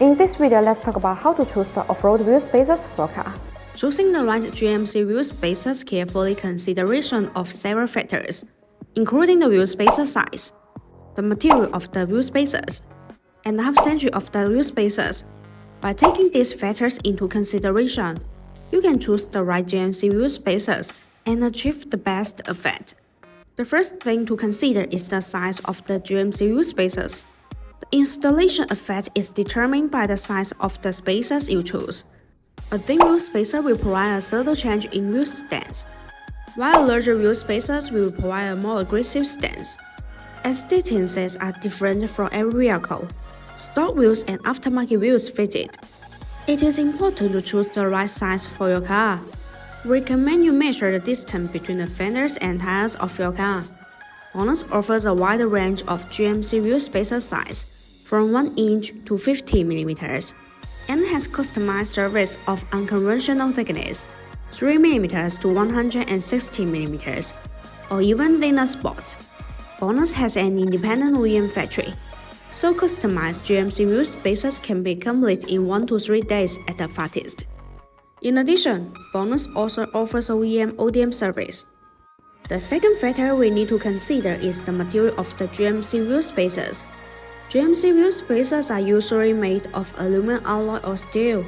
In this video, let's talk about how to choose the off-road wheel spacers for a car. Choosing the right GMC wheel spacers carefully consideration of several factors, including the wheel spacer size, the material of the wheel spacers, and the half-century of the wheel spacers. By taking these factors into consideration, you can choose the right GMC wheel spacers and achieve the best effect. The first thing to consider is the size of the GMC wheel spacers. The installation effect is determined by the size of the spacers you choose. A thin wheel spacer will provide a subtle change in wheel stance, while larger wheel spacers will provide a more aggressive stance. As distances are different from every vehicle, stock wheels and aftermarket wheels fitted, it is important to choose the right size for your car. We recommend you measure the distance between the fenders and tires of your car. BONOSS offers a wide range of GMC wheel spacer size, from 1 inch to 50 mm, and has customized service of unconventional thickness, 3 mm to 160 mm, or even thinner spot. BONOSS has an independent OEM factory, so customized GMC wheel spacers can be complete in 1 to 3 days at the fastest. In addition, BONOSS also offers OEM/ODM service. The second factor we need to consider is the material of the GMC wheel spacers. GMC wheel spacers are usually made of aluminum alloy or steel.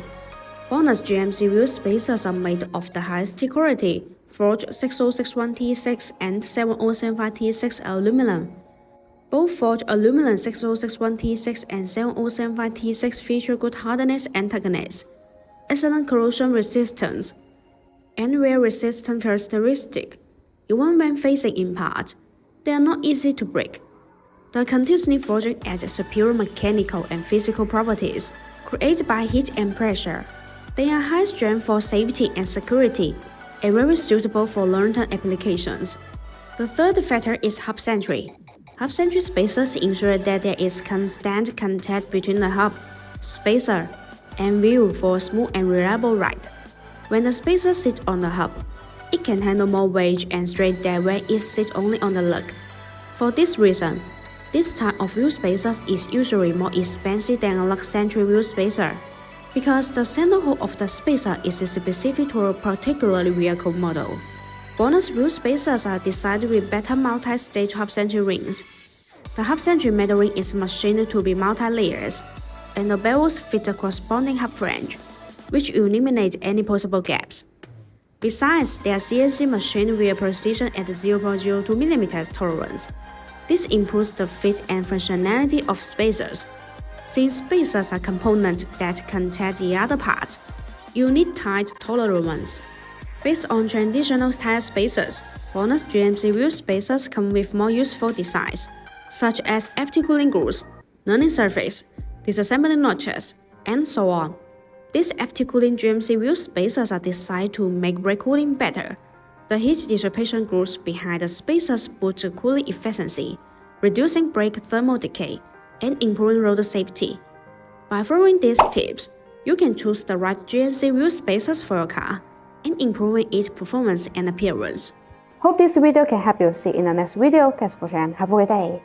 BONOSS GMC wheel spacers are made of the highest quality forged 6061T6 and 7075T6 aluminum. Both forged aluminum 6061T6 and 7075T6 feature good hardness and toughness, excellent corrosion resistance, and wear-resistant characteristics. Even when facing impact, they are not easy to break. The continuously forging adds superior mechanical and physical properties created by heat and pressure. They are high strength for safety and security, and very suitable for long-term applications. The third factor is half-century. Half-century spacers ensure that there is constant contact between the hub, spacer, and wheel for a smooth and reliable ride. When the spacer sits on the hub, it can handle more weight and strain than when it sits only on the lug. For this reason, this type of wheel spacers is usually more expensive than a lug-centric wheel spacer, because the center hole of the spacer is specific to a particular vehicle model. BONOSS wheel spacers are designed with better multi-stage half-century rings. The half-century metal ring is machined to be multi-layers, and the bellows fit the corresponding hub flange, which eliminate any possible gaps. Besides, they are CNC machined with a precision at 0.02 mm tolerance. This improves the fit and functionality of spacers. Since spacers are components that contact the other part, you need tight, tolerant ones. Based on traditional tire spacers, BONOSS GMC wheel spacers come with more useful designs, such as FT cooling grooves, learning surface, disassembly notches, and so on. These FT cooling GMC wheel spacers are designed to make brake cooling better. The heat dissipation grooves behind the spacers boost cooling efficiency, reducing brake thermal decay, and improving road safety. By following these tips, you can choose the right GMC wheel spacers for your car and improving its performance and appearance. Hope this video can help you. See you in the next video. Thanks for sharing. Have a great day.